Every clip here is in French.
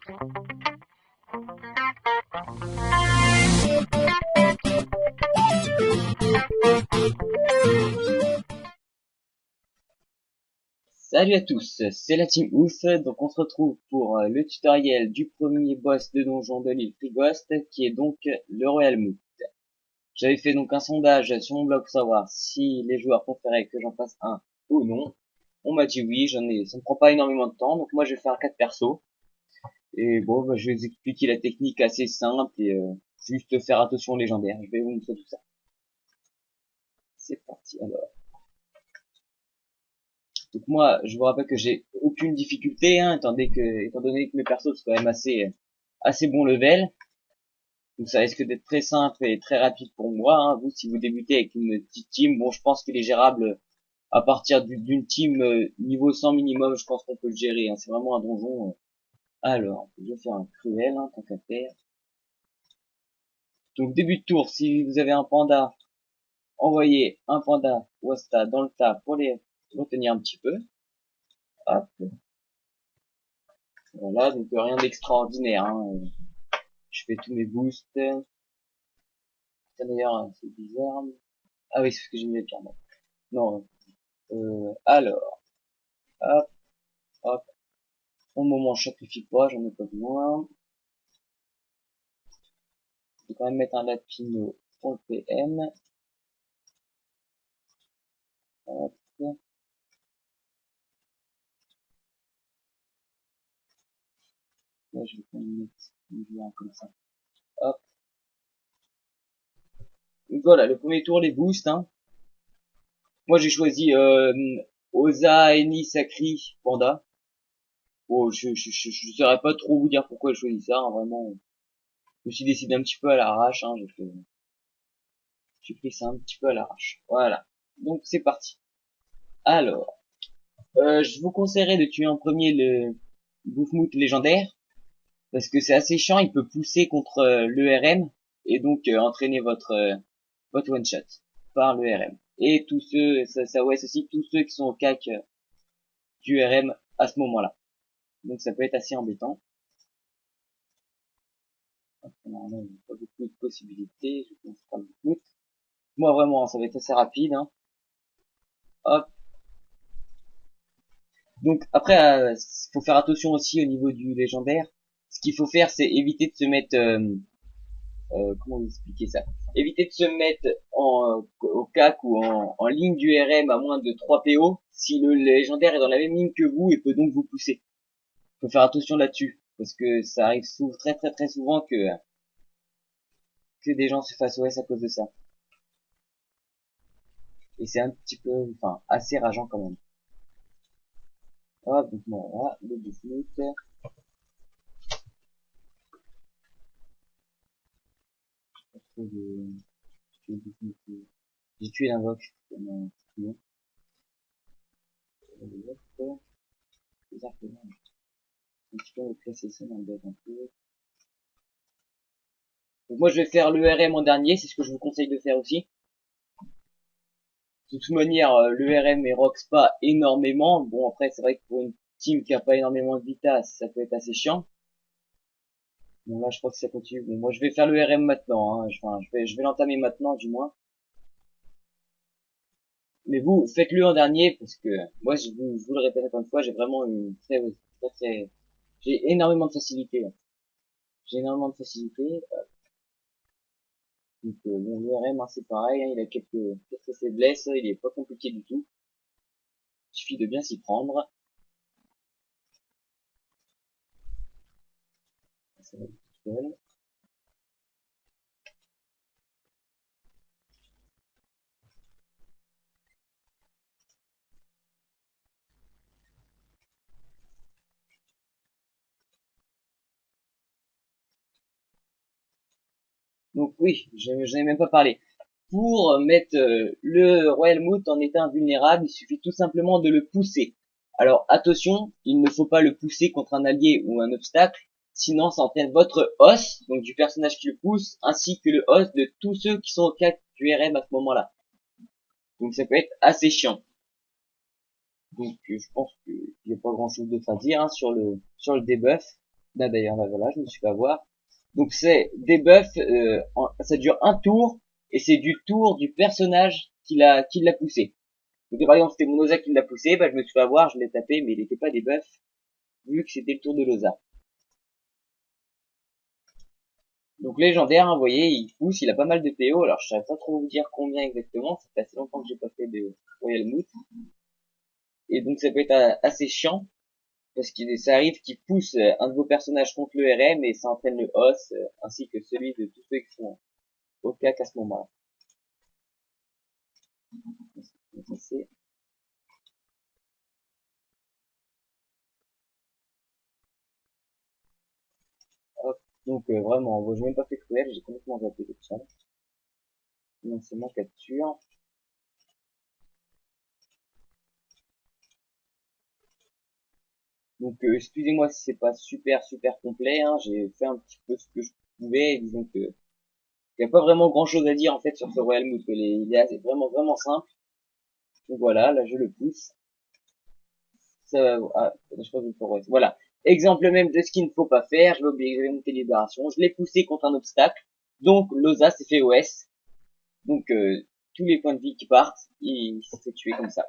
Salut à tous, c'est la team Ouf, donc on se retrouve pour le tutoriel du premier boss de donjon de l'île Frigost, qui est donc le Royal Moot. J'avais fait donc un sondage sur mon blog pour savoir si les joueurs préféraient que j'en fasse un ou non. On m'a dit oui, ça me prend pas énormément de temps, donc moi je vais faire 4 persos. Et bon, bah, je vais vous expliquer la technique assez simple et juste faire attention aux légendaires. Je vais vous montrer tout ça. C'est parti alors. Donc moi, je vous rappelle que j'ai aucune difficulté, hein, étant donné que mes persos sont quand même assez bon level. Donc ça risque d'être très simple et très rapide pour moi, hein. Vous, si vous débutez avec une petite team, bon, je pense qu'il est gérable à partir d'une team niveau 100 minimum, je pense qu'on peut le gérer, hein. C'est vraiment un donjon. Alors, je vais faire un cruel, hein, tant qu'à faire. Donc début de tour, si vous avez un panda, envoyez un panda ou Wasta dans le tas pour les retenir un petit peu. Hop. Voilà, donc rien d'extraordinaire, hein. Je fais tous mes boosts. D'ailleurs, c'est bizarre. Ah oui, c'est ce que j'ai mis les pierres. Non. Alors, hop, hop. Au moment, je sacrifie pas, j'en ai pas besoin. Je vais quand même mettre un lapino pour le PM. Hop. Là, je vais quand même mettre une joueur comme ça. Hop. Donc voilà, le premier tour, les boosts, hein. Moi, j'ai choisi Oza, Eni, Sakri, Panda. Bon, je saurais pas trop vous dire pourquoi j'ai choisi ça, hein, vraiment. Je me suis décidé un petit peu à l'arrache, hein, j'ai pris ça un petit peu à l'arrache. Voilà. Donc c'est parti. Alors, je vous conseillerais de tuer en premier le Boufmout légendaire, parce que c'est assez chiant, il peut pousser contre le RM, et donc entraîner votre one shot par le RM. Et tous ceux, ça ouais, aussi tous ceux qui sont au CAC du RM à ce moment-là. Donc ça peut être assez embêtant. Normalement, il n'y a pas beaucoup de possibilités, je pense pas beaucoup. Moi vraiment, ça va être assez rapide, hein. Hop. Donc après, faut faire attention aussi au niveau du légendaire. Ce qu'il faut faire, c'est éviter de se mettre, comment vous expliquer ça? Éviter de se mettre au CAC ou en ligne du RM à moins de 3 PO si le légendaire est dans la même ligne que vous et peut donc vous pousser. Faut faire attention là-dessus parce que ça arrive très souvent que des gens se fassent OS à cause de ça. Et c'est un petit peu, enfin, assez rageant quand même. Hop, donc voilà, le Deathloop. J'ai tué l'invoque. Non. Exactement. Un petit peu replacer ça dans le dev un peu. Donc moi je vais faire le RM en dernier, c'est ce que je vous conseille de faire aussi. De toute manière, le RM et rocks pas énormément. Bon après c'est vrai que pour une team qui a pas énormément de vita, ça peut être assez chiant. Bon là je crois que ça continue. Bon moi je vais faire le RM maintenant, hein. Enfin, je vais l'entamer maintenant du moins. Mais vous, faites-le en dernier, parce que moi, je vous le répète encore une fois, j'ai vraiment une j'ai énormément de facilité, là. J'ai énormément de facilité. Donc, bon, le RM, hein, c'est pareil, hein, il a quelques faiblesses, il est pas compliqué du tout. Il suffit de bien s'y prendre. Ça va être tout seul. Donc oui, je n'ai même pas parlé. Pour mettre le Royal Moot en état invulnérable, il suffit tout simplement de le pousser. Alors attention, il ne faut pas le pousser contre un allié ou un obstacle, sinon ça entraîne votre os, donc du personnage qui le pousse, ainsi que le os de tous ceux qui sont au CAC du RM à ce moment-là. Donc ça peut être assez chiant. Donc je pense qu'il n'y a pas grand chose d'autre à dire, hein, sur le debuff. Là d'ailleurs, là voilà, je me suis fait avoir. Donc c'est des buffs, ça dure un tour, et c'est du tour du personnage qui l'a poussé. Donc par exemple, c'était mon Oza qui l'a poussé, bah je me suis fait avoir, je l'ai tapé, mais il n'était pas des buffs, vu que c'était le tour de l'Oza. Donc légendaire, hein, vous voyez, il pousse, il a pas mal de PO, alors je savais pas trop vous dire combien exactement, ça fait assez longtemps que j'ai pas fait de Royal Moot, et donc ça peut être assez chiant, parce qu'il ça arrive qu'il pousse un de vos personnages contre le RM, et ça entraîne le os, ainsi que celui de tous ceux qui sont au CAC à ce moment-là. Donc, hop. Donc vraiment, bon, j'ai même pas fait cruel, j'ai complètement zappé tout ça. Non, c'est ma capture. Donc excusez-moi si c'est pas super complet, hein, j'ai fait un petit peu ce que je pouvais, et disons que il y a pas vraiment grand chose à dire en fait sur ce Royal Mood, il est vraiment simple. Donc voilà, là je le pousse. Ça, ah, je crois qu'il faut voilà. Exemple même de ce qu'il ne faut pas faire, je vais oublier monter libération, je l'ai poussé contre un obstacle, donc Loza s'est fait OS, donc tous les points de vie qui partent, il s'est fait tuer comme ça.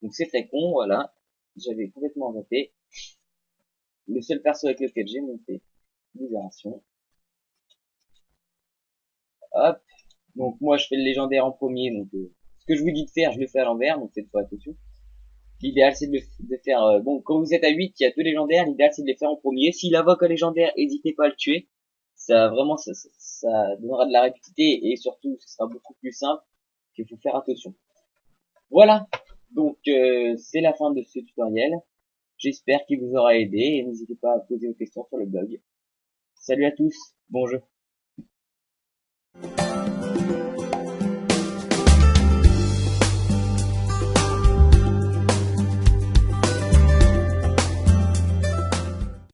Donc c'est très con, voilà. J'avais complètement zappé. Le seul perso avec lequel j'ai monté libération. Hop. Donc moi je fais le légendaire en premier, donc ce que je vous dis de faire, je le fais à l'envers, donc cette fois attention. L'idéal c'est de faire, bon quand vous êtes à 8, il y a deux légendaires, l'idéal c'est de les faire en premier. S'il invoque un légendaire, n'hésitez pas à le tuer. Ça vraiment ça donnera de la rapidité et surtout ce sera beaucoup plus simple, qu'il faut faire attention. Voilà, donc c'est la fin de ce tutoriel. J'espère qu'il vous aura aidé et n'hésitez pas à poser vos questions sur le blog. Salut à tous, bon jeu.